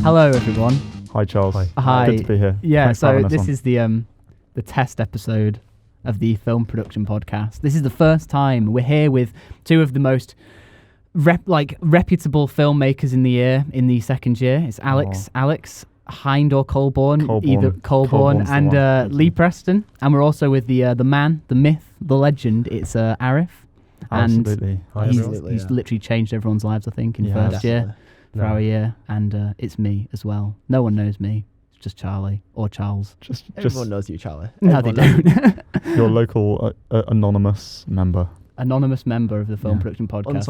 Hello, everyone. Hi, Charles. Hi. Good to be here. Yeah, Thanks for so having us this on. is the test episode of the film production podcast. This is the first time we're here with two of the most reputable filmmakers in the year, in the second year. It's Alex Hind or Coleborn, either Coleborn and Lee Preston. And we're also with the man, the myth, the legend. It's Aarif. Absolutely. And he's literally changed everyone's lives, I think, in first year. For our year, and it's me as well. No one knows me. It's just Charlie or Charles. Everyone knows you, Charlie. No, they don't. Your local anonymous member. Anonymous member of the film production podcast.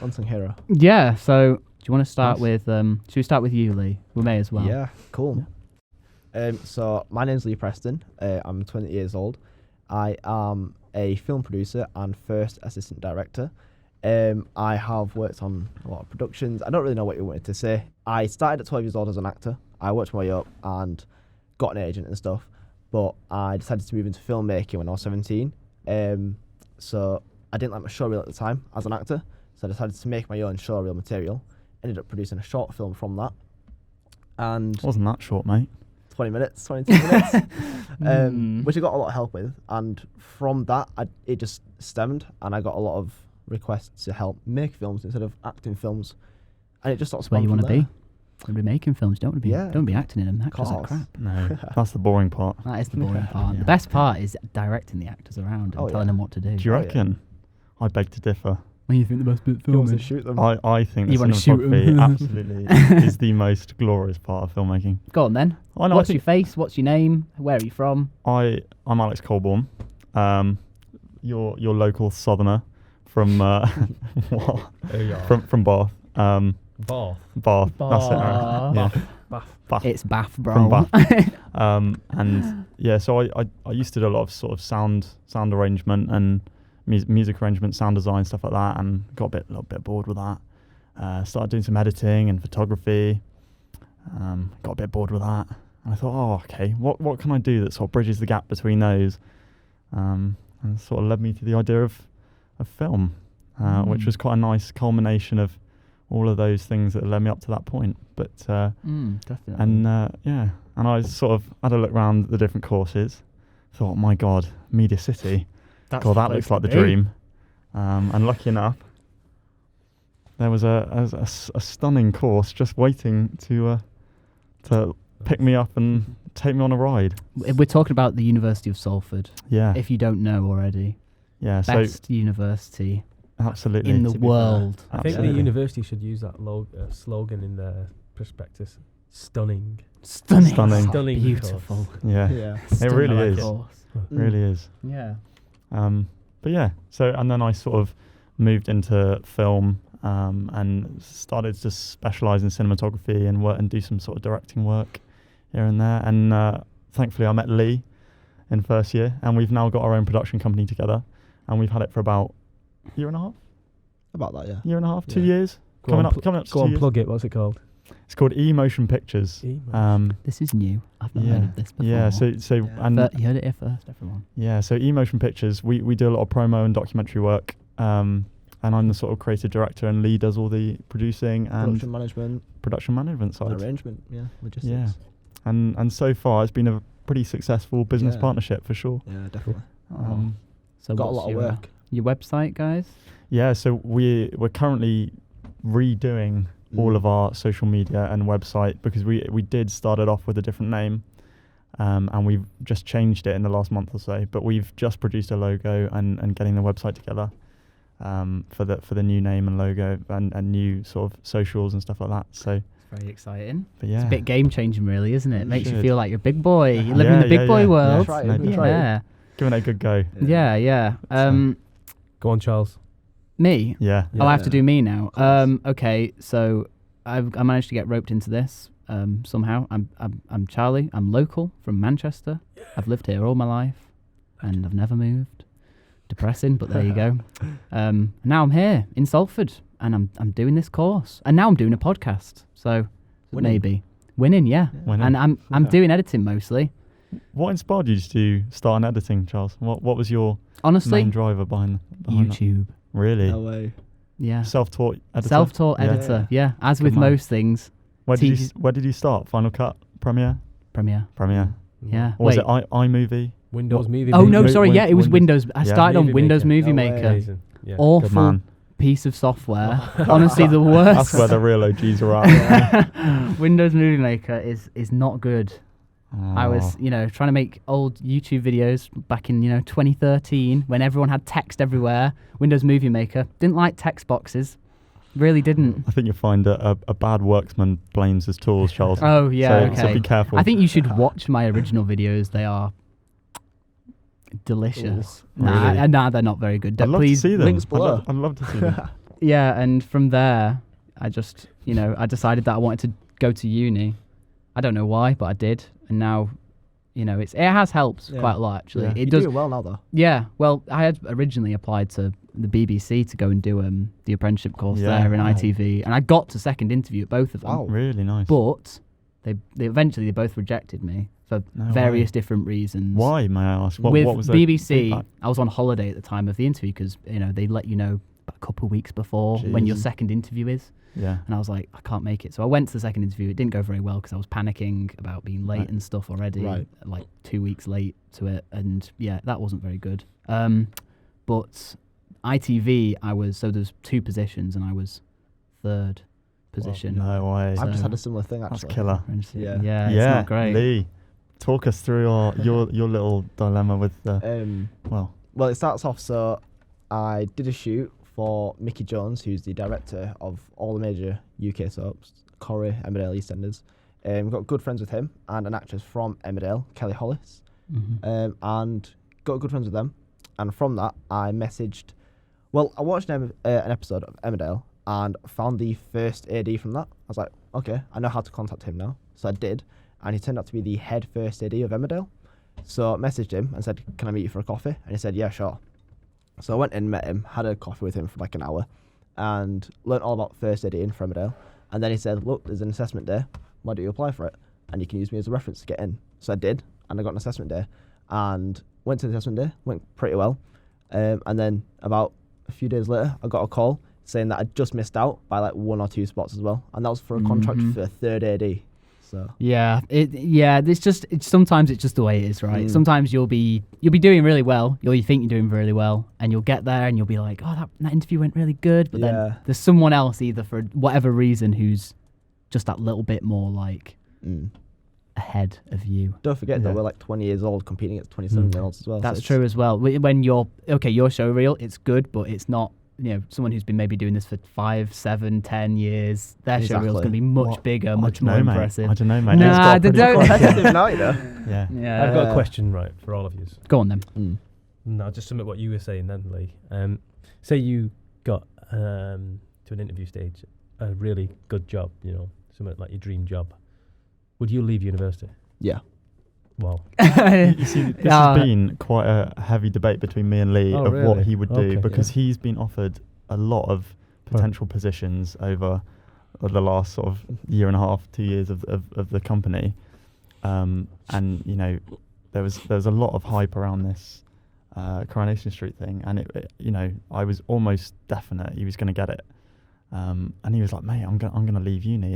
Unsung hero. Yeah. So, do you want to start with? Should we start with you, Lee? We may as well. Yeah. Cool. Yeah. So my name's Lee Preston. I'm 20 years old. I am a film producer and first assistant director. I have worked on a lot of productions. I don't really know what you wanted to say. I started at 12 years old as an actor. I worked my way up and got an agent and stuff. But I decided to move into filmmaking when I was 17. So I didn't like my showreel at the time as an actor. So I decided to make my own showreel material. Ended up producing a short film from that. And wasn't that short, mate? 22 minutes, which I got a lot of help with. And from that, it just stemmed, and I got a lot of requests to help make films instead of acting films, and it just sort of where you want to be. there. You want to be making films. Don't want to be. Don't be acting in them. Actors are crap. No, that's the boring part. That is the boring part. Yeah. The best part is directing the actors around and telling them what to do. Do you reckon? I beg to differ. What do you think the best bit of film is? Shoot them. I think you the cinematography absolutely is the most glorious part of filmmaking. Go on then. What's your face? What's your name? Where are you from? I'm Alex Coleborn. Your local southerner from what? From Bath. Bath. That's it. Right? Yeah. Bath. It's Bath, bro. From Bath. And yeah, so I used to do a lot of sort of sound arrangement and music arrangement, sound design, stuff like that, and got a little bit bored with that. Started doing some editing and photography. Got a bit bored with that, and I thought, okay, what can I do that sort of bridges the gap between those? And sort of led me to the idea of film, which was quite a nice culmination of all of those things that led me up to that point. But definitely. And and I sort of had a look around the different courses. Thought, my God, Media City. That looks like the dream. And lucky enough, there was a stunning course just waiting to pick me up and take me on a ride. We're talking about the University of Salford. Yeah. If you don't know already. Yeah. Best university. Absolutely. In the world. I think the university should use that slogan in their prospectus. Stunning. Beautiful. Yeah. It really is. Really is. Yeah. But yeah, and then I sort of moved into film and started to specialise in cinematography and do some sort of directing work here and there. And thankfully I met Lee in first year, and we've now got our own production company together, and we've had it for about a year and a half. About that, yeah. Year and a half, 2 years. Coming up to 2 years. Go on, plug it. What's it called? It's called E-Motion Pictures. This is new. I've not heard of this before. Yeah, and you heard it here first, everyone. Yeah, so E-Motion Pictures, we do a lot of promo and documentary work, and I'm the sort of creative director, and Lee does all the producing and production management side. Arrangement, logistics. Yeah, and so far it's been a pretty successful business partnership for sure. Yeah, definitely. So got a lot of work. Your website, guys? Yeah, so we're currently redoing all of our social media and website, because we did start it off with a different name, and we've just changed it in the last month or so, but we've just produced a logo and getting the website together for the new name and logo and new sort of socials and stuff like that. So it's very exciting. But yeah, it's a bit game changing, really, isn't it? It makes you feel like you're a big boy. You're living in the big boy world. Yeah, giving it a good go. Yeah. Go on, Charles. Me? Yeah. Oh, I have to do me now. Okay, so I managed to get roped into this somehow. I'm Charlie. I'm local from Manchester. I've lived here all my life, and I've never moved. Depressing, but there you go. Now I'm here in Salford, and I'm doing this course, and now I'm doing a podcast. So maybe winning, yeah. Winning. And I'm doing editing mostly. What inspired you to start an editing, Charles? What was your honestly main driver behind behind that? YouTube. Really? No way. Yeah. Self-taught editor? Self-taught Yeah. editor. Yeah. As Good with man. most things. Where did, TV where did you start? Final Cut? Premiere? Premiere. Premiere. Yeah. Or was Wait. it iMovie? Windows Movie Oh no, Wi- sorry. Win- Yeah, it was Windows- Windows. I yeah. started on Movie Windows Maker. Movie No way. Maker. Amazing. Yeah. Good Awful man. piece of software. Honestly, the That's worst. where the real OGs are at. Windows Movie Maker is not good. I was, Oh. trying to make old YouTube videos back in, 2013 when everyone had text everywhere. Windows Movie Maker. Didn't like text boxes. Really didn't. I think you'll find a bad worksman blames his tools, Charles. Oh, yeah, So okay. be careful. I think you should watch my original videos. They are delicious. Ooh, really? Nah, they're not very good. I'd love Please, to see them. links below. I'd love to see them. yeah, and from there, I just, I decided that I wanted to go to uni. I don't know why, but I did. And now, it has helped Yeah. quite a lot, actually. Yeah. It You're does. doing well now, though. Yeah, well, I had originally applied to the BBC to go and do the apprenticeship course Yeah. there in Wow. ITV, and I got to second interview at both of them. Wow. Really nice. But they eventually both rejected me for No various way. different reasons. Why, may I ask? What With was their BBC, feedback? I was on holiday at the time of the interview because they let you know a couple of weeks before when your Jeez. second interview is. Yeah. And I was like, I can't make it. So I went to the second interview. It didn't go very well because I was panicking about being late Right. and stuff already, Right. like 2 weeks late to it. And yeah, that wasn't very good. But ITV, so there's 2 positions and I was 3rd position. No way. I've just So- had a similar thing, That's actually. killer. Yeah. Yeah, it's Yeah, not great. Lee, talk us through your little dilemma with the, well, Well, it starts off, so I did a shoot for Mickey Jones, who's the director of all the major UK soaps, Corrie, Emmerdale, EastEnders. Got good friends with him and an actress from Emmerdale, Kelly Hollis, Mhm. and got good friends with them. And from that, I messaged. Well, I watched an episode of Emmerdale and found the first AD from that. I was like, okay, I know how to contact him now. So I did, and he turned out to be the head first AD of Emmerdale. So I messaged him and said, can I meet you for a coffee? And he said, yeah, sure. So I went in, met him, had a coffee with him for like an hour, and learnt all about first AD in Emmerdale. And then he said, look, there's an assessment day. Why don't you apply for it? And you can use me as a reference to get in. So I did, and I got an assessment day, and went to the assessment day, went pretty well. And then about a few days later, I got a call saying that I'd just missed out by like 1 or 2 spots as well. And that was for a contract Mhm. for a 3rd AD. So Yeah, sometimes it's just the way it is, right? Mm. Sometimes you'll be doing really well, you think you're doing really well, and you'll get there and you'll be like, oh, that interview went really good, but Yeah. then there's someone else either for whatever reason who's just that little bit more like ahead of you. Don't forget Yeah. that we're like 20 years old competing against 27-year-olds as well. That's so true as well. When your show reel, it's good, but it's not. Someone who's been maybe doing this for 5, 7, 10 years, their show reel's Exactly. going to be much What? bigger, I much don't more know, mate. impressive. I don't know, mate. Nah, It's got a pretty don't- competitive now, you know. Yeah. Yeah. I've got a question, right, for all of you. Go on then. No, just submit what you were saying then, Lee. Say you got to an interview stage, a really good job, something like your dream job. Would you leave university? Yeah. Wow. You see, this has been quite a heavy debate between me and Lee Oh, of what really? he would do Okay, because yeah. he's been offered a lot of potential positions over the last sort of year and a half, 2 years of the company, and there was a lot of hype around this Coronation Street thing, and it I was almost definite he was going to get it, and he was like, mate, I'm gonna leave uni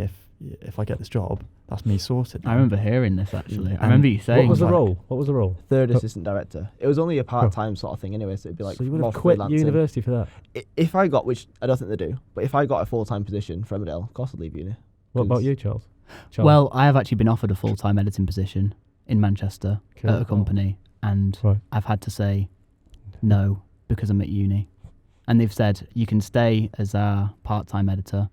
if I get this job. That's me sorted. I remember hearing this actually. I And remember you saying. What was the like- role? What was the role? 3rd assistant director. It was only a part-time sort of thing anyway, so it'd be like So you would more have quit freelancing. university for that? If I got, which I don't think they do, but if I got a full-time position for Emmerdale, of course I'd leave uni. What about 'Cause- you, Charles? Well, I have actually been offered a full-time editing position in Manchester Cool. at a company, and Right. I've had to say no because I'm at uni. And they've said you can stay as our part-time editor,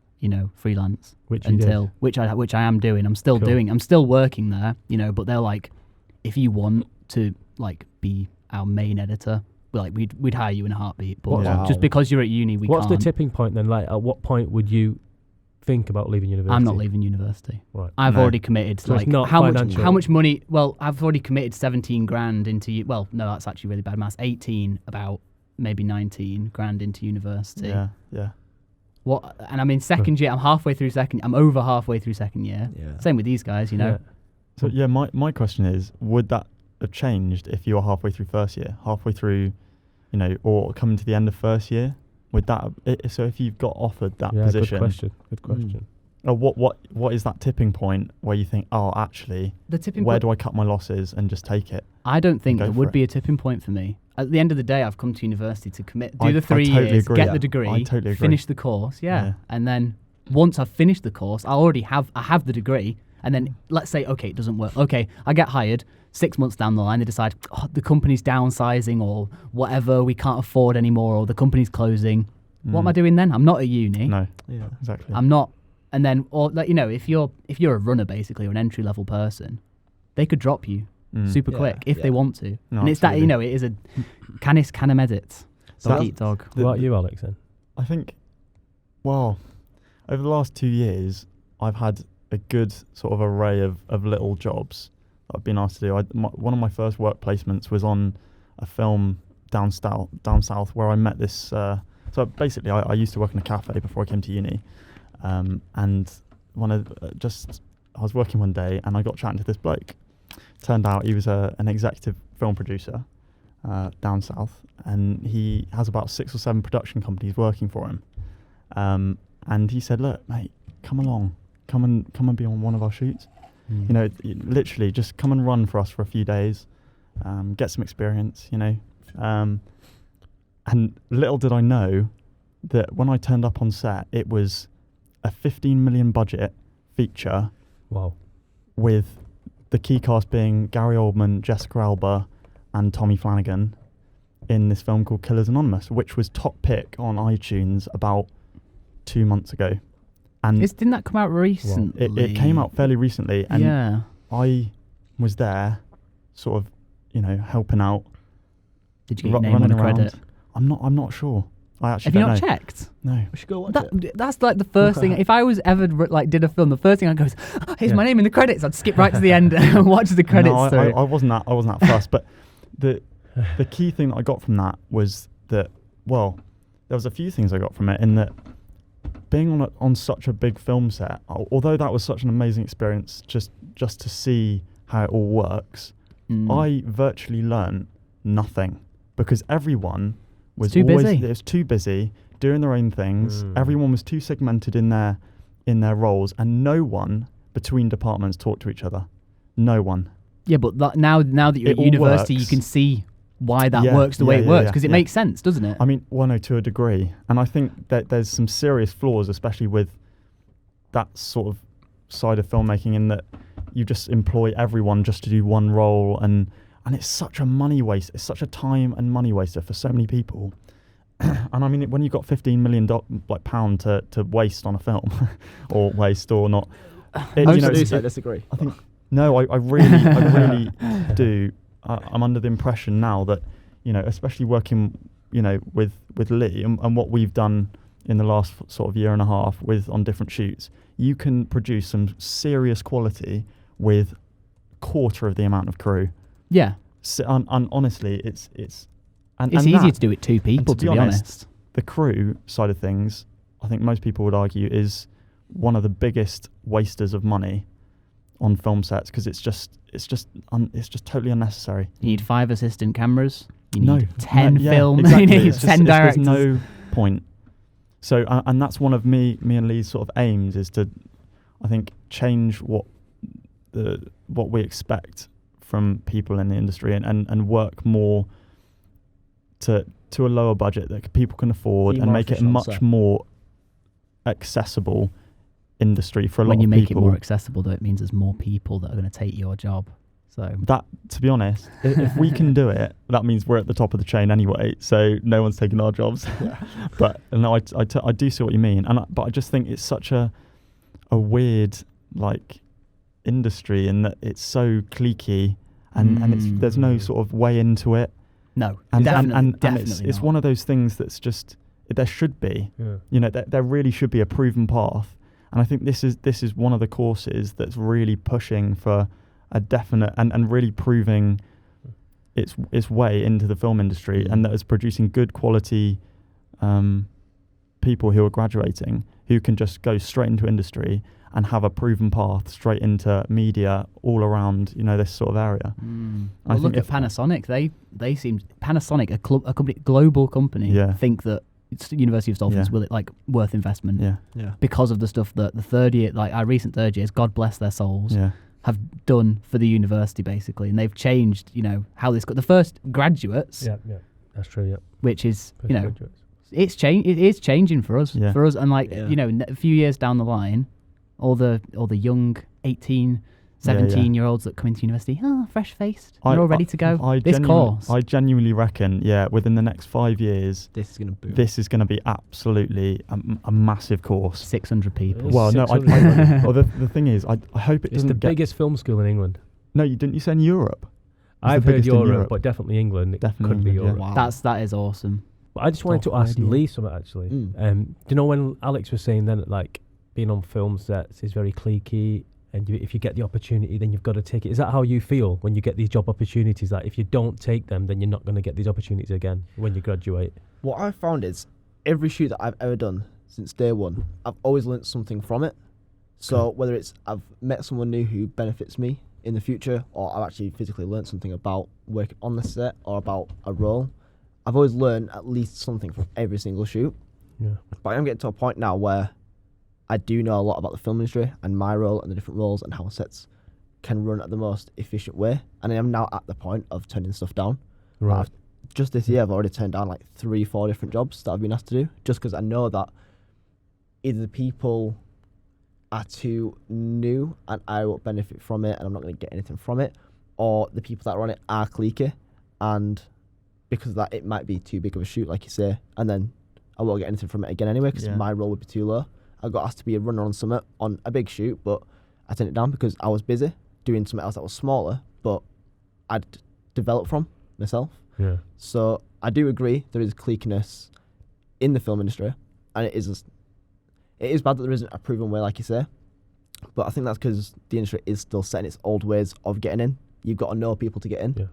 freelance Which you did. until which I am doing. I'm still Cool. doing. I'm still working there, But they're like, if you want to be our main editor, we'd hire you in a heartbeat. But Wow. just because you're at uni, we What's can't. the tipping point then? Like, at what point would you think about leaving university? I'm not leaving university. Right. I've No. already committed. So it's not how financial. much money? Well, I've already committed 17 grand into. Well, no, that's actually really bad maths. 18, about maybe 19 grand into university. Yeah. What? And I'm in second year. I'm over halfway through second year. Yeah. Same with these guys, Yeah. So my question is, would that have changed if you were halfway through first year, halfway through, you know, or coming to the end of first year? With that, so if you've got offered that position, Good question. what is that tipping point where you think, oh, actually, The tipping where point. do I cut my losses and just take it? I don't think Go there for would it. be a tipping point for me. At the end of the day, I've come to university to commit, do I the 3 totally years, agree. get Yeah. the degree, I totally agree. finish the course, Yeah. and then once I've finished the course, I have the degree, and then let's say, okay, it doesn't work. Okay, I get hired. 6 months down the line, they decide, oh, the company's downsizing or whatever, we can't afford anymore, or the company's closing. What am I doing then? I'm not at uni. No, Yeah. exactly. I'm not. And then, or like, you know, if you're a runner basically, or an entry level person, they could drop you super Yeah, quick if they yeah. want to. No, And it's that, you absolutely. know, it is a canis canem edit. So Dog that's- eat dog. The- What about you, Alex, then? I think, well, over the last 2 years, I've had a good sort of array of little jobs that I've been asked to do. One of my first work placements was on a film down south where I met this. So basically, I used to work in a cafe before I came to uni, and I was working one day and I got chatting to this bloke. Turned out he was an executive film producer down south, and he has about 6 or 7 production companies working for him. And he said, "Look, mate, come along, come and be on one of our shoots. You know, literally just come and run for us for a few days, get some experience. You know." And little did I know that when I turned up on set, it was a 15 million budget feature Wow. with the key cast being Gary Oldman, Jessica Alba, and Tommy Flanagan in this film called Killers Anonymous, which was top pick on iTunes about 2 months ago. And Didn't that come out recently? it came out fairly recently, and yeah. I was there, sort of, you know, helping out. Did you get your name on running the credit? I'm not sure. I actually Have you don't not know. checked? No. We should go watch it. That's like the first thing. If I was ever did a film, the first thing I'd go is, "Here's my name in the credits." I'd skip right to the end and watch the credits No, through. I wasn't that fussed, but the key thing that I got from that was that, well, there was a few things I got from it, in that being on such a big film set, although that was such an amazing experience just to see how it all works, I virtually learned nothing, because everyone was too always busy. it was too busy doing their own things. Everyone was too segmented in their roles, and no one between departments talked to each other. No one. Yeah, but now that you're It at all university, you works. can see why that Yeah, works the way it yeah, works, yeah, because it yeah. makes sense, doesn't it? I mean, to a degree. And I think that there's some serious flaws, especially with that sort of side of filmmaking, in that you just employ everyone just to do one role, and it's such a money waste. It's such a time and money waster for so many people. And I mean, when you've got £15 million pound to waste on a film, or waste or not, I disagree. I think no, I really do. I'm under the impression now that, you know, especially working, you know, with Lee and what we've done in the last sort of year and a half on different shoots, you can produce some serious quality with quarter of the amount of crew. Yeah. So, and honestly, it's Easier to do it 2 people, to to be be honest, honest. the crew side of things, I think most people would argue, is one of the biggest wasters of money on film sets, because it's just totally unnecessary. You need 5 assistant cameras. You No, need 10 yeah, films. exactly. You need It's 10 directors. There's no point. So, and that's one of me and Lee's sort of aims, is to, I think, change what we expect from people in the industry, and work more to a lower budget that people can afford, Be and more make it a efficient on much set. more accessible industry for a lot When you of make people. it more accessible, though, it means there's more people that are going to take your job. So That, to be honest, if we can do it, that means we're at the top of the chain anyway. So no one's taking our jobs. But no, I do see what you mean, but I just think it's such a weird industry, in that it's so cliquey, and there's no sort of way into it. no, And definitely it's not. one of those things that's just, there should be, Yeah. you know, there really should be a proven path. And I think this is one of the courses that's really pushing for a definite and really proving its way into the film industry, and that is producing good quality people who are graduating. who can just go straight into industry and have a proven path straight into media all around, this sort of area. Well, look at Panasonic. They seem Panasonic, a company, global company, think that it's University of Salford's worth investment. Yeah. Because of the stuff that the third year, like our recent third years, God bless their souls, have done for the university basically, and they've changed, how this got the first graduates. Yeah, that's true. Yeah, which is first graduates. It is changing for us, and a few years down the line, all the young 18, 17-year-olds that come into university, fresh faced, they're all ready to go. I genuinely reckon, within the next 5 years, this is going to boom. This is going to be absolutely a massive course. 600 people. Well, no, the thing is, I hope it It's doesn't the biggest film school in England. No, you say in Europe? I've heard Europe, but definitely England. It could be Europe. Wow. That is awesome. But I just wanted to ask Lee something, actually. Do you know when Alex was saying then that, like, being on film sets is very cliquey, and if you get the opportunity, then you've got to take it. Is that how you feel when you get these job opportunities? Like, if you don't take them, then you're not going to get these opportunities again when you graduate? What I've found is every shoot that I've ever done since day one, I've always learnt something from it. So whether it's I've met someone new who benefits me in the future, or I've actually physically learnt something about working on the set or about a role, I've always learned at least something from every single shoot. Yeah. But I'm getting to a point now where I do know a lot about the film industry and my role and the different roles and how sets can run at the most efficient way. And I am now at the point of turning stuff down. Right. Just this year, I've already turned down like 3-4 different jobs that I've been asked to do, just because I know that either the people are too new and I won't benefit from it and I'm not going to get anything from it, or the people that are on it are cliquey, and because of that, it might be too big of a shoot, like you say, and then I won't get anything from it again anyway, because my role would be too low. I got asked to be a runner on Summit on a big shoot, but I turned it down because I was busy doing something else that was smaller, but I'd developed from myself. Yeah. So I do agree there is cliqueness in the film industry, and it is bad that there isn't a proven way, like you say. But I think that's because the industry is still set in its old ways of getting in. You've got to know people to get in. Yeah.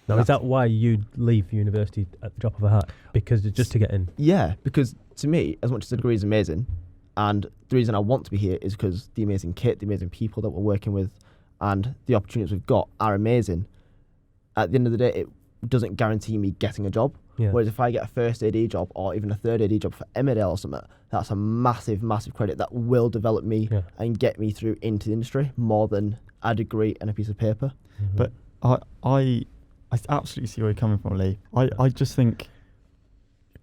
Now, is that why you'd leave university at the drop of a hat? Because just to get in? Yeah, because to me, as much as the degree is amazing, and the reason I want to be here is because the amazing kit, the amazing people that we're working with, and the opportunities we've got are amazing. At the end of the day, it doesn't guarantee me getting a job. Yeah. Whereas if I get a first AD job or even a third AD job for Emmerdale or something, that's a massive, massive credit that will develop me and get me through into the industry more than a degree and a piece of paper. Mm-hmm. But I absolutely see where you're coming from, Lee. I just think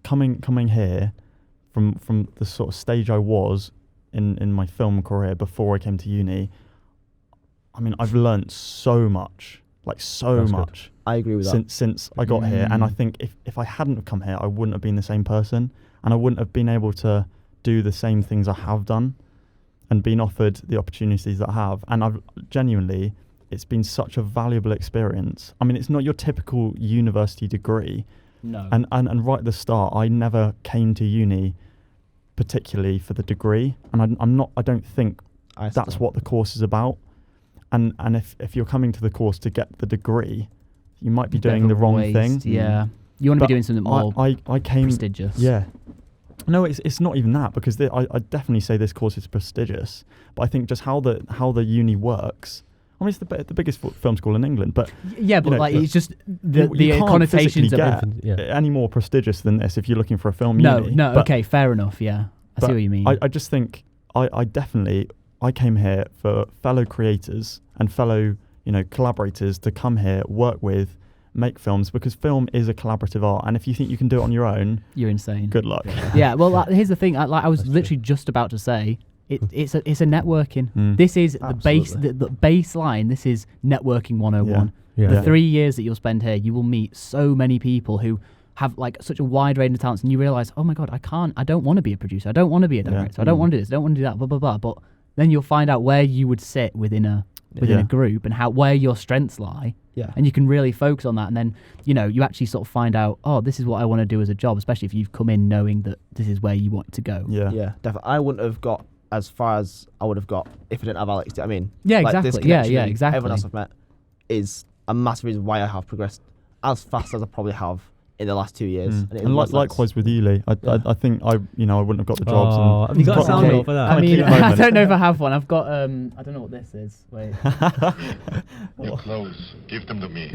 coming here from the sort of stage I was in my film career before I came to uni, I mean, I've learnt so much, That's much. Good. I agree with that. Since I got here, and I think if I hadn't have come here, I wouldn't have been the same person, and I wouldn't have been able to do the same things I have done and been offered the opportunities that I have. And I've genuinely, it's been such a valuable experience. I mean, it's not your typical university degree. No. And right at the start, I never came to uni particularly for the degree, and I don't think that's what the course is about. And if you're coming to the course to get the degree, you might be doing the wrong thing. Yeah. You want to be doing something more I came prestigious. Yeah. No, it's not even that, because I definitely say this course is prestigious, but I think just how the uni works. I mean, it's the biggest film school in England, but it's just the you can't connotations of get any more prestigious than this if you're looking for a film uni. No, okay, fair enough. Yeah, I see what you mean. I just think I definitely came here for fellow creators and fellow collaborators to come here, work with, make films, because film is a collaborative art, and if you think you can do it on your own, you're insane. Good luck. Yeah, well, here's the thing. I was literally just about to say, it's a networking. This is the baseline. This is networking 101. Yeah. The 3 years that you'll spend here, you will meet so many people who have like such a wide range of talents, and you realize, oh my god, I don't want to be a producer, I don't want to be a director, I don't want to do this, I don't want to do that, blah blah blah. But then you'll find out where you would sit within a group and where your strengths lie. Yeah. And you can really focus on that, and then you actually sort of find out, oh, this is what I want to do as a job, especially if you've come in knowing that this is where you want to go. Yeah, definitely. I wouldn't have got as far as I would have got if I didn't have Alex. I mean, yeah, like, exactly. This connection yeah, and exactly. Everyone else I've met is a massive reason why I have progressed as fast as I probably have in the last 2 years. Mm. And, And likewise with you, Lee. I think I wouldn't have got the jobs. Oh, and have you got a got- sound Okay. note for that? I mean, Key I moment. don't know if I have one. I've got I don't know what this is. Wait. Your clothes, give them to me.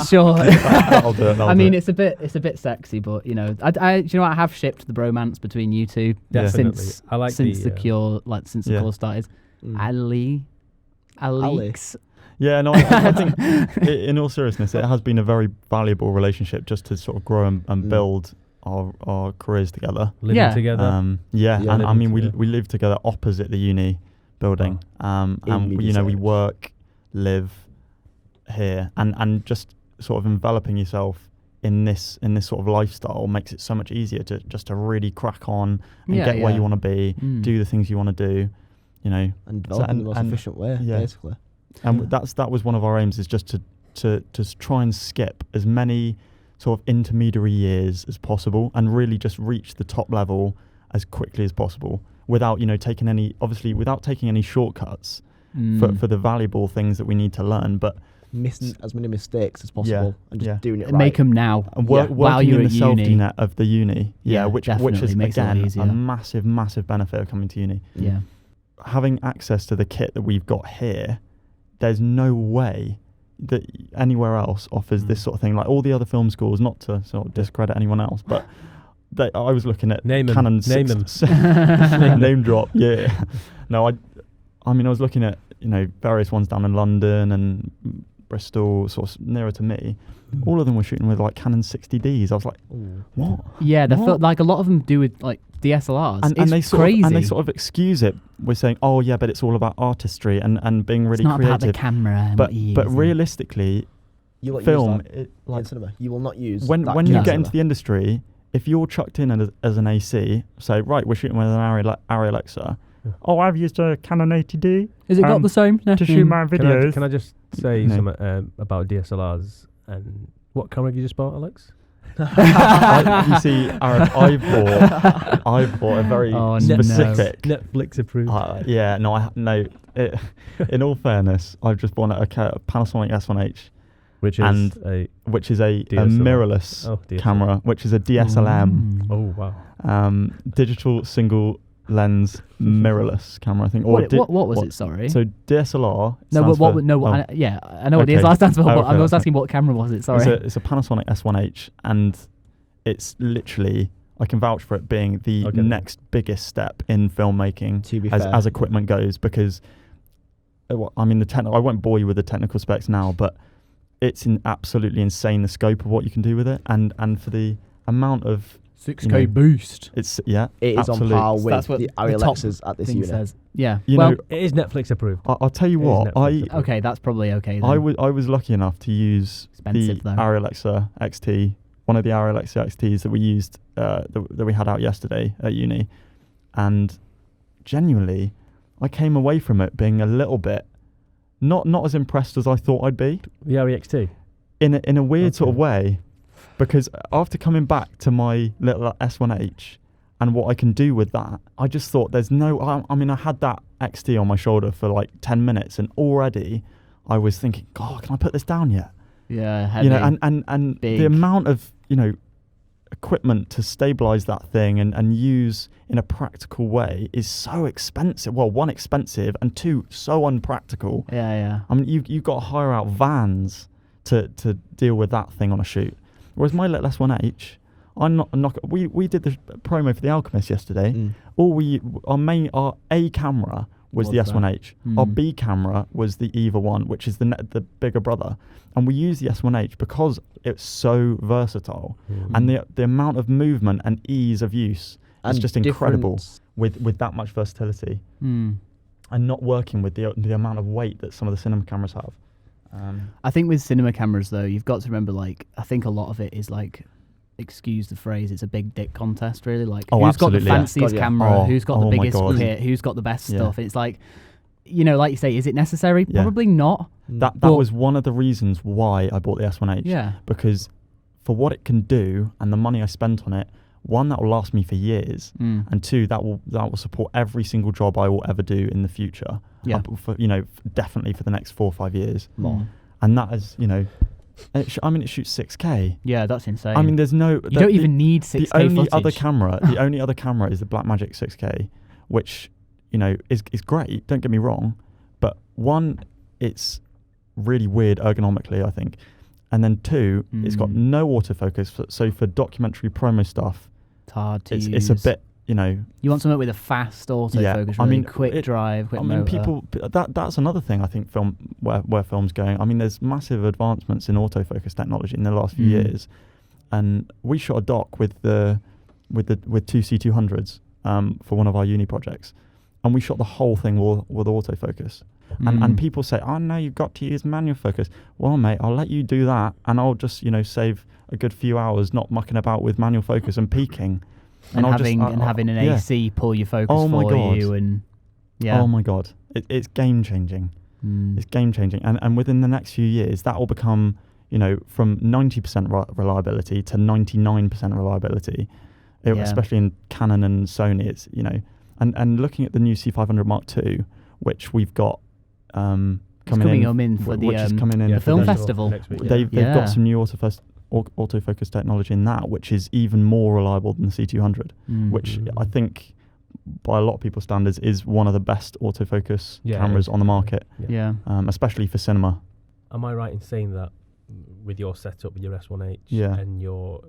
Sure. That'll do it. I mean, it's a bit sexy, but you know, do you know what? I have shipped the bromance between you two Definitely. since I like since the, the cure, like since the Yeah. course started. Mm. Alex. Yeah, no, I think in all seriousness, it has been a very valuable relationship just to sort of grow and build our careers together. Living Yeah. together. Yeah, And I mean, living we live together opposite the uni building, and we, you know, we Mediaset. work, live here, and just sort of enveloping yourself in this sort of lifestyle makes it so much easier to really crack on and Yeah, get where yeah. you want to be, Mm. do the things you want to do, you know. And develop in the most efficient way, yeah. basically. And that was one of our aims, is just to try and skip as many sort of intermediary years as possible and really just reach the top level as quickly as possible without, you know, taking any shortcuts for the valuable things that we need to learn, but Missing as many mistakes as possible and just doing it right. Make them now. and Yeah. working While you're in the at safety uni. net of the uni, Yeah, which definitely is makes it a lot again easier. a massive benefit of coming to uni. Yeah. Having access to the kit that we've got here, there's no way that anywhere else offers this sort of thing. Like all the other film schools, not to sort of discredit anyone else, but I was looking at Name 'em. Canon Name 6 'em. name drop. Yeah. No, I mean I was looking at, you know, various ones down in London and Bristol, sort of nearer to me. All of them were shooting with like Canon 60Ds. I was like, what? Yeah, What? like a lot of them do with like DSLRs. And It's they sort crazy. of, and they sort of excuse it with saying, oh yeah, but it's all about artistry and being really it's not creative. about the camera. And but what you but use and- realistically, You won't film use that it, in like cinema. You will not use when that you Yeah. get into the industry, if you're chucked in as an AC, say right, we're shooting with an Arri Alexa. Yeah. Oh, I've used a Canon 80D Is it got the same? to shoot my Can videos. I just say No. something about DSLRs and what camera have you just bought, Alex? You see, Aarif, I bought a very Oh, no. specific. Netflix approved. Yeah, no. In all fairness, I've just bought a Panasonic S1H, which is and a which is a DSLR. mirrorless DSLR. camera, which is a DSLM, Oh wow. digital single lens mirrorless camera. I think. Or What was it? Sorry. So DSLR. no, but stands what? for- No, oh, I know what Okay. DSLR stands for. Oh, But I okay, was okay. asking what camera was it. Sorry. It's a Panasonic S1H, and it's literally, I can vouch for it being the Okay. next biggest step in filmmaking To be as fair. as equipment goes, because I mean I won't bore you with the technical specs now, but it's absolutely insane the scope of what you can do with it, and for the amount of 6K boost. it's It is absolute. on par So with that's what the the Arri top Alexas at this Thing unit. says. Yeah. You well, know, It is Netflix approved. I'll tell you It is what, Netflix approved. okay, that's probably okay then. I was lucky enough to use Expensive, the though. Arri Alexa XT, one of the Arri Alexa XTs that we used that we had out yesterday at uni, and genuinely, I came away from it being a little bit not as impressed as I thought I'd be, The REXT. in a weird sort of Okay. way, because after coming back to my little S1H and what I can do with that, I just thought there's no. I mean, I had that XT on my shoulder for like 10 minutes, and already I was thinking, God, can I put this down yet? Yeah. Heavy. You know, and big. the amount of, you know, equipment to stabilize that thing and use in a practical way is so expensive. Well, one, expensive, and two, so unpractical. Yeah. I mean, you've got to hire out vans to deal with that thing on a shoot. Whereas my little S1H, we did the promo for The Alchemist yesterday. Our A camera was the Was that? S1H. Our Mm. B camera was the EVA one, which is the bigger brother. And we use the S1H because it's so versatile. And the amount of movement and ease of use is just incredible with that much versatility. Mm. And not working with the amount of weight that some of the cinema cameras have. I think with cinema cameras though, you've got to remember, like, I think a lot of it is like, excuse the phrase, it's a big dick contest really. Like, Oh, who's got the absolutely, yeah. fanciest God, yeah. camera, Oh, who's got the oh my biggest God. kit, who's got the best Yeah. stuff. It's like, you know, like you say, is it necessary? Yeah. Probably not. That But- was one of the reasons why I bought the S1H. Yeah. Because for what it can do and the money I spent on it, one, that will last me for years, and two, that will support every single job I will ever do in the future. Yeah. For, definitely for the next 4 or 5 years. Mm. And that is, It shoots 6K. Yeah, that's insane. I mean, there's no. You don't even need 6K the only footage. the only other camera is the Blackmagic 6K, which is great. Don't get me wrong, but one, it's really weird ergonomically, I think, and then two, it's got no autofocus. So for documentary promo stuff, it's hard to use. It's a bit. You want something with a fast autofocus, really quick drive, quick motor. People. That's another thing I think where film's going. I mean, there's massive advancements in autofocus technology in the last few years, and we shot a doc with two C200s for one of our uni projects, and we shot the whole thing with autofocus. And people say, "Oh no, you've got to use manual focus." Well, mate, I'll let you do that, and I'll just save a good few hours not mucking about with manual focus and peaking. And having an AC pull your focus you, and oh my god, it's game changing. It's game changing, and within the next few years, that will become from 90% reliability to 99% reliability, especially in Canon and Sony. It's and looking at the new C500 Mark II, which we've got coming in for the film festival. They've got some new autofocus technology in that, which is even more reliable than the C200, which I think by a lot of people's standards is one of the best autofocus cameras on the market, especially for cinema. Am I right in saying that with your setup with your S1H and your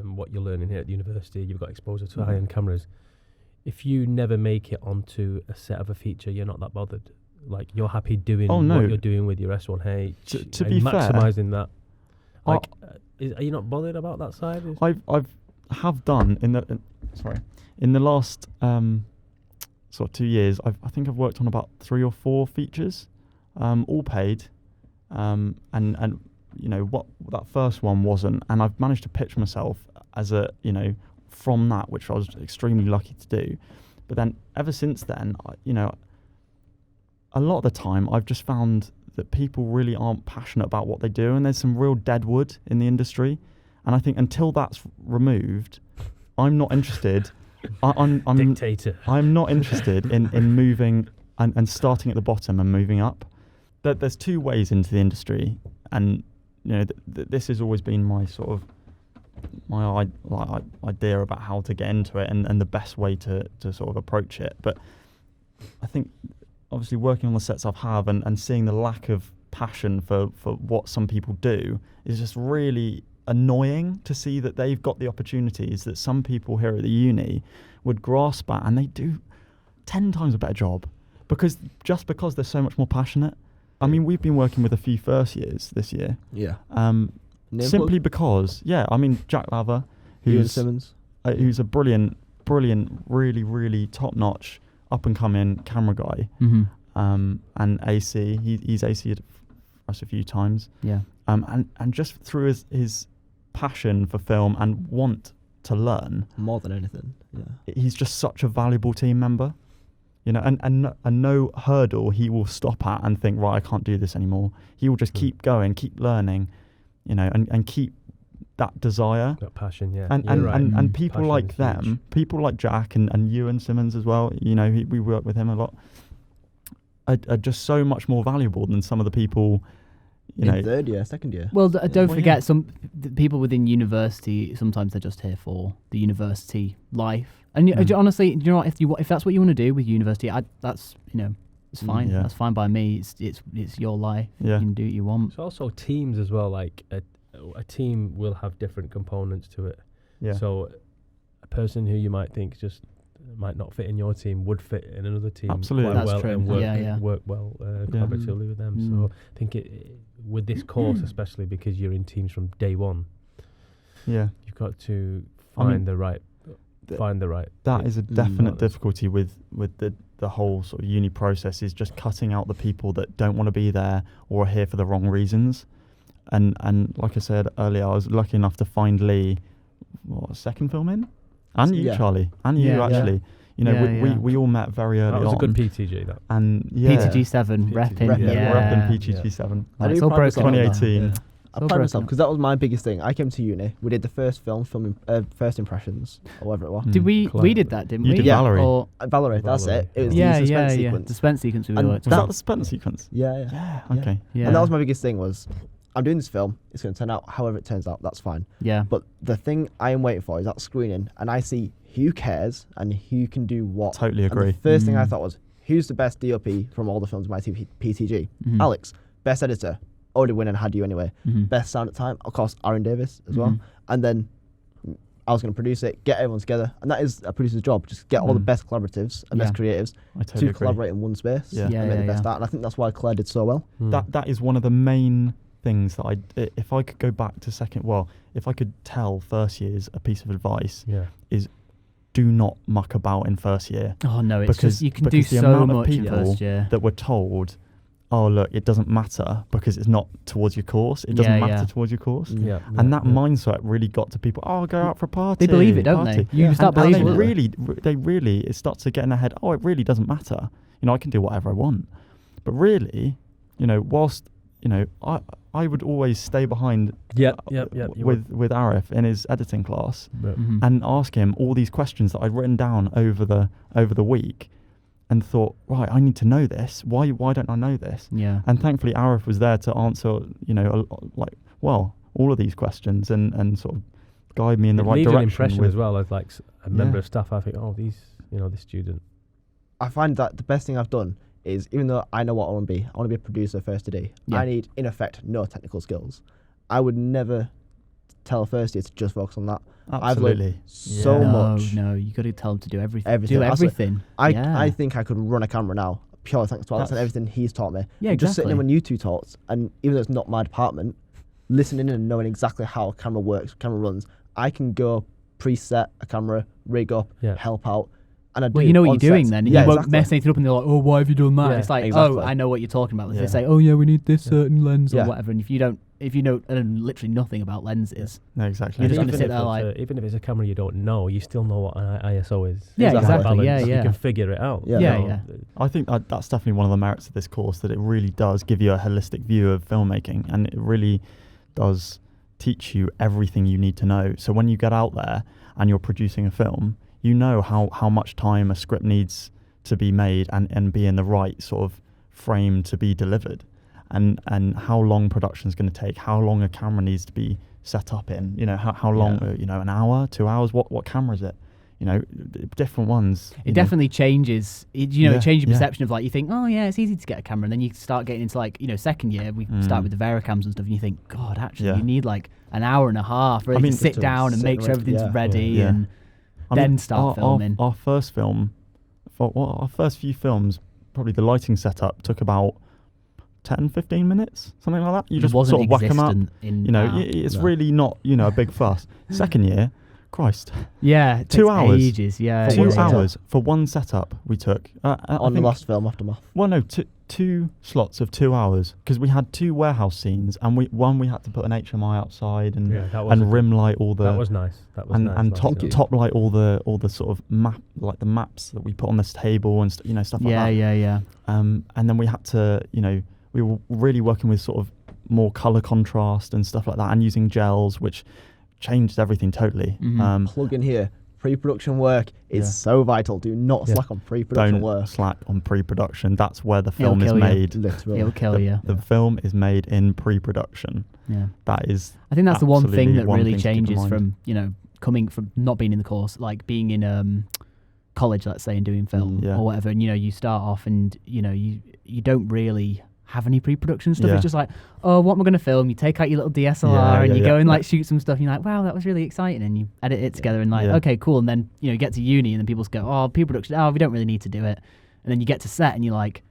what you're learning here at the university, you've got exposure to high-end cameras, if you never make it onto a set of a feature, you're not that bothered? Like, you're happy doing what you're doing with your S1H to be maximising that? Like, are you not bothered about that side? I've done in the last sort of 2 years. I think I've worked on about 3 or 4 features, all paid, and what that first one wasn't, and I've managed to pitch myself as a from that, which I was extremely lucky to do. But then ever since then, a lot of the time I've just found that people really aren't passionate about what they do, and there's some real deadwood in the industry. And I think until that's removed, I'm not interested. I'm dictator. I'm not interested in moving and starting at the bottom and moving up. There's 2 ways into the industry, and this has always been my sort of idea about how to get into it and the best way to sort of approach it. But I think, obviously, working on the sets I've had and seeing the lack of passion for what some people do is just really annoying to see that they've got the opportunities that some people here at the uni would grasp at, and they do 10 times a better job because they're so much more passionate. I mean, we've been working with a few first years this year. Yeah. Simply because, Jack Lava, who's a brilliant, really, really top-notch, up-and-coming camera guy, and AC. He's AC'd us a few times. Yeah. And just through his passion for film and want to learn more than anything, he's just such a valuable team member. And no hurdle he will stop at and think, right, I can't do this anymore. He will just keep going, keep learning, and keep that desire, that passion, and people like them, people like Jack and Ewan Simmons as well. We work with him a lot. Are just so much more valuable than some of the people. In third year, second year. Well, don't forget some people within university. Sometimes they're just here for the university life. And honestly, what? If that's what you want to do with university, that's it's fine. That's fine by me. It's your life. You can do what you want. It's also teams as well. Like a team will have different components to it. Yeah. So a person who you might think just might not fit in your team would fit in another team. Absolutely, quite that's well true. And work well collaboratively with them. So I think with this course, especially because you're in teams from day one, you've got to find the right. That is a definite difficulty with the whole sort of uni process, is just cutting out the people that don't want to be there or are here for the wrong reasons. And like I said earlier, I was lucky enough to find Lee, second film in, and you, Charlie, and you actually. We all met very early on. That was a good PTG, that. And PTG7 repping PTG7. It's all broken 2018. I pride myself because that was my biggest thing. I came to uni. We did the first filming first impressions, or whatever it was. Did we did that, didn't we? You did Valerie. Valerie, that's it. It was the suspense sequence. The suspense sequence we worked on. Was that the suspense sequence? Yeah. Okay. Yeah. And that was my biggest thing, was I'm doing this film. It's going to turn out however it turns out. That's fine. Yeah. But the thing I am waiting for is that screening, and I see who cares and who can do what. Totally And agree. the first thing I thought was, who's the best DOP from all the films in my PTG? Alex. Best editor. Already win and had you anyway. Best sound at time, of course, Aaron Davis as well. And then I was going to produce it, get everyone together, and that is a producer's job. Just get all the best collaboratives and best creatives I totally to agree. collaborate in one space Yeah. and make the best art. And I think that's why Claire did so well. That is one of the main things that if I could go back to if I could tell first years a piece of advice, is do not muck about in first year. Oh no, it's because just you can do because the so amount of much in people first year. that were told, oh look, it doesn't matter because it's not towards your course. It doesn't matter towards your course. And that mindset really got to people. Oh, I'll go out for a party. They believe it, don't party. they? You start and believing it. they really, it starts to get in their head. Oh, it really doesn't matter. I can do whatever I want. But really, whilst I would always stay behind with Aarif in his editing class and ask him all these questions that I'd written down over the week and thought, right, I need to know this. Why don't I know this? Yeah. And thankfully Aarif was there to answer, all of these questions and sort of guide me in the right leaves direction. An impression as well as like a member of staff. I think, this student. I find that the best thing I've done is, even though I know what I want to be a producer first today. I need, in effect, no technical skills. I would never tell a first year to just focus on that. Absolutely. I've learned so much. No, you got to tell them to do everything. Everything. Do everything. I think I could run a camera now, purely thanks to Alex and everything he's taught me. Yeah, Just sitting in when you two talked, and even though it's not my department, listening and knowing exactly how a camera works, camera runs, I can go preset a camera, rig up, help out. And you know what you're doing then. Yeah, you won't mess anything up and they're like, oh, why have you done that? Yeah, it's like, exactly. oh, I know what you're talking about. If they say, oh yeah, we need this certain lens or Yeah. whatever, and if you know literally nothing about lenses, No, exactly. You're just Even going to sit if there it's even if it's a camera you don't know, you still know what an ISO is. Yeah, exactly. Balance, Yeah, You yeah. can figure it out. Yeah. Yeah. I think that's definitely one of the merits of this course, that it really does give you a holistic view of filmmaking, and it really does teach you everything you need to know. So when you get out there and you're producing a film, you know how much time a script needs to be made and be in the right sort of frame to be delivered, and how long production is going to take, how long a camera needs to be set up in, how long, an hour, 2 hours, what camera is it? Different ones. it definitely changes. It changes your perception of, like, you think, oh yeah, it's easy to get a camera, and then you start getting into, like, second year we start with the Vericams and stuff, and you think, God, actually you need like an hour and a half really to sit down and make sure everything's ready and then start filming. Our first film, our first few films, probably the lighting setup took about 10-15 minutes, something like that. You just sort of whack them up. It's really not a big fuss. Second year, Christ. Yeah, it 2 takes hours. Ages, yeah. 2 hours for one setup we took. On the last film, Aftermath. Well, no, two slots of 2 hours, because we had 2 warehouse scenes, and we had to put an HMI outside and rim light all the. That was nice. And top light all the sort of map, like the maps that we put on this table and stuff like that. Yeah. And then we had to we were really working with sort of more color contrast and stuff like that, and using gels, which changed everything totally. Plug in here. Pre-production work is so vital. Do not slack on pre-production work. Don't slack on pre-production. That's where the film is made. Literally. It'll kill you. The film is made in pre-production. Yeah. That is. I think that's the one thing that really thing to keep in changes mind. from coming from not being in the course, like being in college, let's say, and doing film or whatever. And you start off and you don't really have any pre-production stuff. It's just like, oh, what am I going to film? You take out your little DSLR and you go and like shoot some stuff, and you're like, wow, that was really exciting, and you edit it together and like, okay, cool. And then you get to uni and then people go, oh, pre-production, we don't really need to do it. And then you get to set and you're like,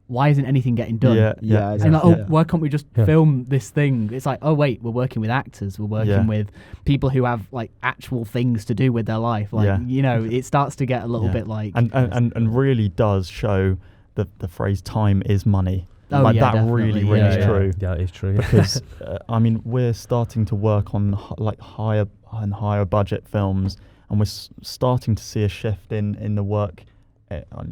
why isn't anything getting done? Yeah. And like, why can't we just film this thing? It's like, oh wait, we're working with actors, we're working with people who have like actual things to do with their life. Like it starts to get a little bit like and really does show the phrase "time is money." Oh, like yeah, that really is true. Yeah, it's true. Because we're starting to work on higher budget films, and we're starting to see a shift in the work.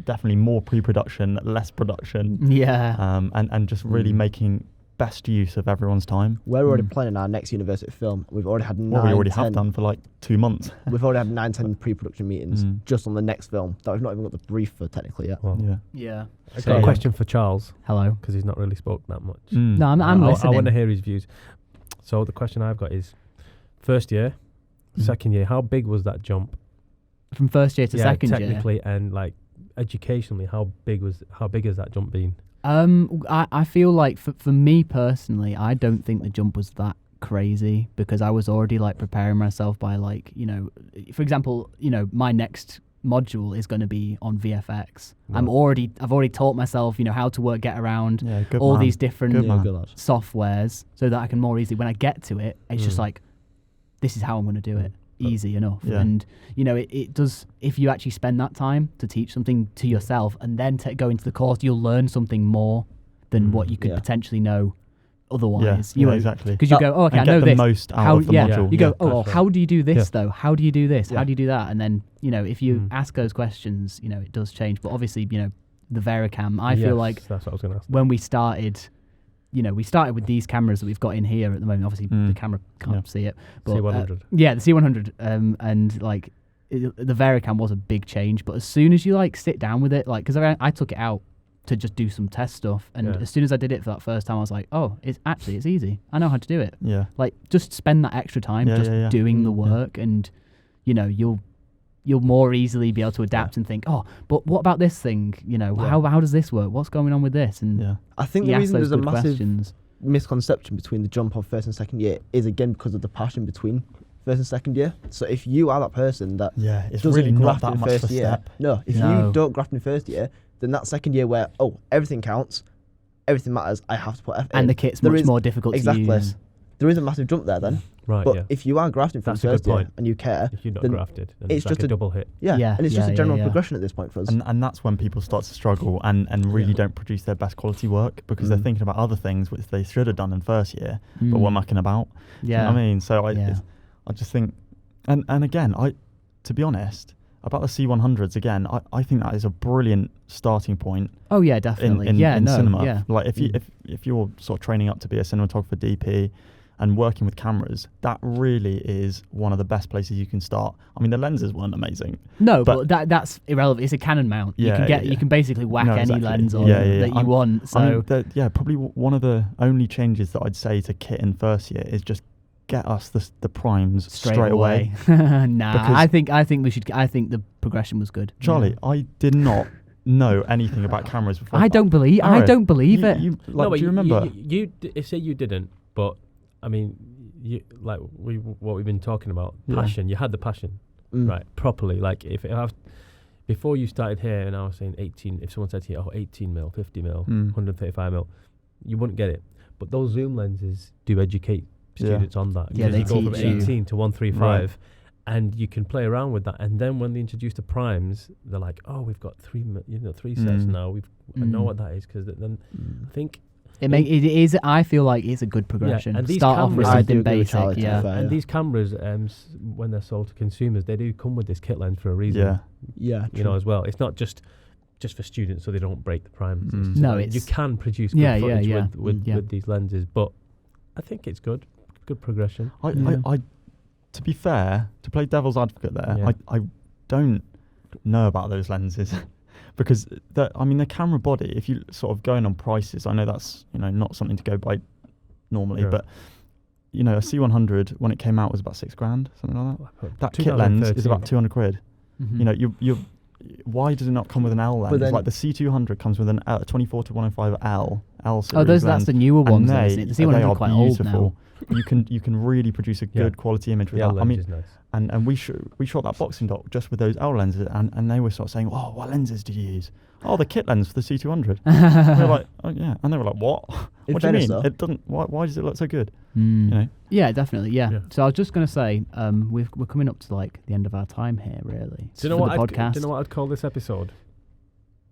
Definitely more pre-production, less production. Yeah. And just really making best use of everyone's time. We're already planning our next university film. We've already had What we already have done for like 2 months. We've already had 9-10 pre-production meetings just on the next film that we've not even got the brief for technically yet. Well, Yeah. I've got a question for Charles, Hello. because he's not really spoke that much. No, I'm I listening. want to hear his views. So the question I've got is, first year, second year, how big was that jump? From first year to second year. Technically and like educationally, how big has that jump been? I feel like for me personally, I don't think the jump was that crazy because I was already like preparing myself by like, you know, for example, you know, my next module is going to be on VFX. Right. I've already taught myself, you know, how to get around Good all man. these different Good man. softwares so that I can more easily, when I get to it, it's just like, this is how I'm going to do it. Easy enough. Yeah. And, you know, it does, if you actually spend that time to teach something to yourself and then go into the course, you'll learn something more than what you could potentially know otherwise. Yeah, exactly. Because you go, oh, okay, and I know get the this. most out of the module. You go, oh, that's right. how do you do this Yeah. though? How do you do this? Yeah. How do you do that? And then, you know, if you ask those questions, you know, it does change. But obviously, you know, the Vericam, I feel like that's what I was going to ask. when we started, you know, we started with these cameras that we've got in here at the moment. Obviously, the camera can't see it. But, C100. yeah, the C100. And like the Vericam was a big change. But as soon as you like sit down with it, like, because I took it out to just do some test stuff. And as soon as I did it for that first time, I was like, oh, it's easy. I know how to do it. Yeah. Like, just spend that extra time doing the work and, you know, you'll more easily be able to adapt and think, oh, but what about this thing? You know, how does this work? What's going on with this? And I think the reason there's a massive misconception between the jump of first and second year is again because of the passion between first and second year. So if you are that person that it's doesn't really not graft that in much first of a year, step. if you don't graft in first year, then that second year where everything counts, everything matters, I have to put effort in. And the kit's much more difficult to use. There is a massive jump there then. Right, but if you are grafting from first year and you care, if you're not then grafted, then it's it's like just a double hit. and it's just a general progression at this point for us. And that's when people start to struggle and really don't produce their best quality work because they're thinking about other things which they should have done in first year, but were mucking about. Yeah. Do you know what I mean? So I just think, and again, to be honest, about the C100s, again, I think that is a brilliant starting point. Oh yeah, definitely. In cinema. Yeah. Like if you're sort of training up to be a cinematographer DP and working with cameras, that really is one of the best places you can start. I mean, the lenses weren't amazing. No, but that's irrelevant. It's a Canon mount. You can basically whack any lens on that you want. So I mean, probably one of the only changes that I'd say to kit in first year is just get us the primes straight away. Nah, I think we should. I think the progression was good. Charlie, I did not know anything about cameras before. I don't believe it. Do you remember? Say you didn't, but I mean, what we've been talking about, passion. You had the passion, right? Properly, like before you started here, and I was saying 18. If someone said to you, 18 mil, 50 mil, 135 mil, you wouldn't get it. But those zoom lenses do educate students on that. Yeah, they go from teach you. 18 to 135, and you can play around with that. And then when they introduce the primes, they're like, oh, we've got three sets now. I know what that is because then I think. It is. I feel like it's a good progression. And these start off with cameras- something basic. And these cameras, when they're sold to consumers, they do come with this kit lens for a reason. Yeah. You know, as well. It's not just for students so they don't break the primes. No, you can produce good footage with these lenses, but I think it's good progression. I to be fair, to play devil's advocate there, I don't know about those lenses. Because the camera body, if you sort of going on prices, I know that's not something to go by normally, but a C100 when it came out was about $6,000, something like that. That kit lens is about 200 quid. You why does it not come with an L lens? Like the C200 comes with an 24 to 105 L series that's the newer ones. The C100 are quite old now. You can really produce a good quality image with that. I mean, nice. And we shot that boxing doc just with those L lenses, and they were sort of saying, "Oh, what lenses did you use?" "Oh, the kit lens for the C200." We were like, "Oh yeah," and they were like, "What? What do you mean? It doesn't. Why does it look so good?" Yeah, definitely. Yeah. So I was just going to say, we're coming up to like the end of our time here, really. Do you know what I'd call this episode?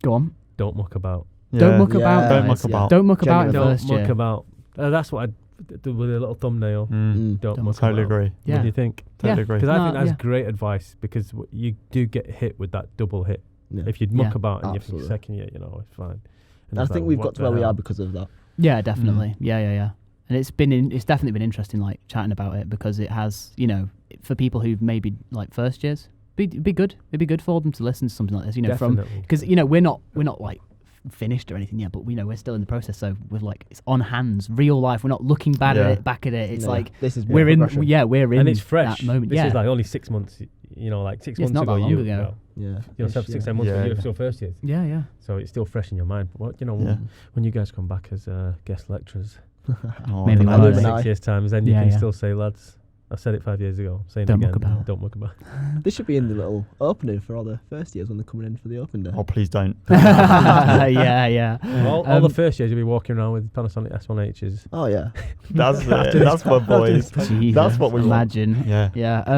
Go on. Don't muck about. Yeah. Don't muck about. Don't muck about. Don't muck about. Don't muck about. That's what I'd do with a little thumbnail. Don't muck totally about. agree. What do you think? Totally agree. Because I think that's great advice because you do get hit with that double hit. If you'd muck about in your second year, it's fine. And I think we've got to where we are because of that. Yeah, definitely. Yeah. And it's definitely been interesting, like chatting about it, because it has, for people who've maybe like first years, it'd be good for them to listen to something like this, Definitely. because we're not like finished or anything yet, but we're still in the process, so we're like, it's on hands, real life. We're not looking back at it. It's like this is we're in and it's fresh that moment. This is like only 6 months, like 6 months not ago. that long ago. Yeah. You'll have 6 7 months when you're still first years. Yeah. So it's still fresh in your mind. But when you guys come back as guest lecturers, Maybe I one live day. in 6 years times, then you Yeah, can yeah. still say, lads, I said it 5 years ago. Saying Don't it muck again. about. Don't muck about. This should be in the little opening for all the first years when they're coming in for the open day. Oh, please don't. Yeah. All the first years you'll be walking around with Panasonic S1Hs. Oh yeah. That's it. That's my boys. Jesus, That's what we want. imagine. Yeah.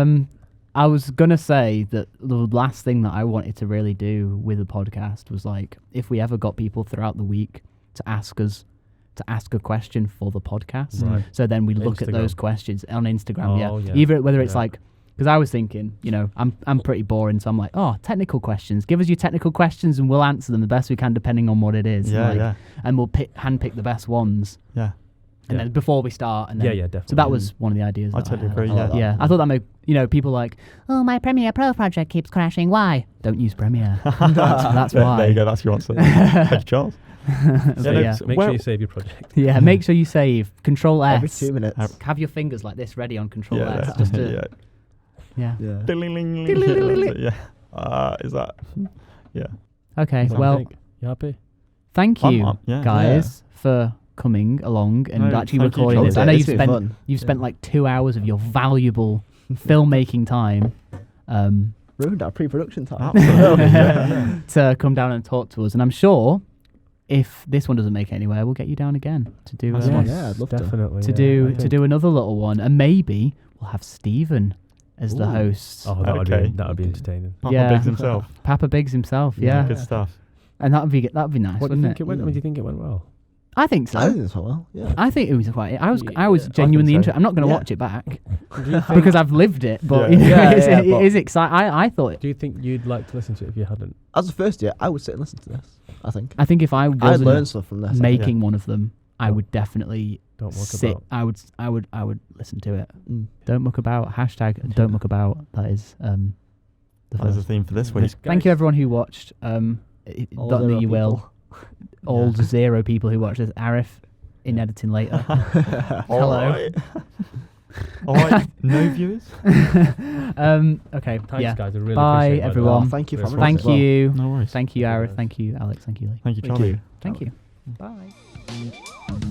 I was gonna say that the last thing that I wanted to really do with the podcast was like, if we ever got people throughout the week to ask a question for the podcast, Right. so then we look at Instagram. those questions on Instagram. Oh, yeah. Either whether it's Yeah. like, because I was thinking, I'm pretty boring, so I'm like, technical questions. Give us your technical questions and we'll answer them the best we can, depending on what it is. Yeah. And we'll handpick the best ones. Yeah. And then before we start, and then definitely. So that was one of the ideas. I that totally had. agree. I like that. Yeah, I thought that made people like, oh, my Premiere Pro project keeps crashing. Why? Don't use Premiere. that's why. There you go. That's your answer. Thank you, Charles. But yeah. Make sure you save your project. Yeah, make sure you save Control S. Every 2 minutes. Have your fingers like this ready on Control S. Yeah. Just to, yeah. Yeah. Yeah. Is that? Yeah. Okay. What do you Well, think? You happy? thank you, Yeah. guys, for coming along and No, actually thank you, recording Charles. this. I know It's been you've fun. spent like 2 hours of your valuable filmmaking time. Ruined our pre-production time. Absolutely. Yeah. To come down and talk to us, and I'm sure if this one doesn't make it anywhere, we'll get you down again to do That's fine. to Yeah, I'd love to. Definitely. do another little one, and maybe we'll have Stephen as the Ooh. host. Oh, that would Okay. be entertaining. Papa Yeah. Biggs himself. Papa Biggs himself, yeah. Good stuff. And that'd be nice, What do you wouldn't think it? it went? Do you think it went well? I think so. I think it's well. Yeah. I think it was quite. I was I genuinely think so. interested. I'm not going to Yeah. watch it back Do you think, because I've lived it, but Yeah. But it is exciting. I thought. do you think you'd like to listen to it if you hadn't? As a first year, I would sit and listen to this. I think. I think if I I learned wasn't stuff from this. making one of them, I Oh. would definitely Don't muck sit. about. I would listen to it. Mm. Don't muck about. Hashtag don't muck about. That is the That is the first. theme for this week. Thank you everyone who watched. All Not that zero you will. people. All 0 people who watched this. Aarif in editing later. Hello. All right. No viewers. Okay. Thanks, yeah. guys. I really Bye, appreciate it, by the way. everyone. Oh, thank you for Thank having us Thank as well. you. No worries. Thank you, Aarif. Thank you, Alex. Thank you, Lee. Thank you, Thank Charlie. you. Thank you. Bye.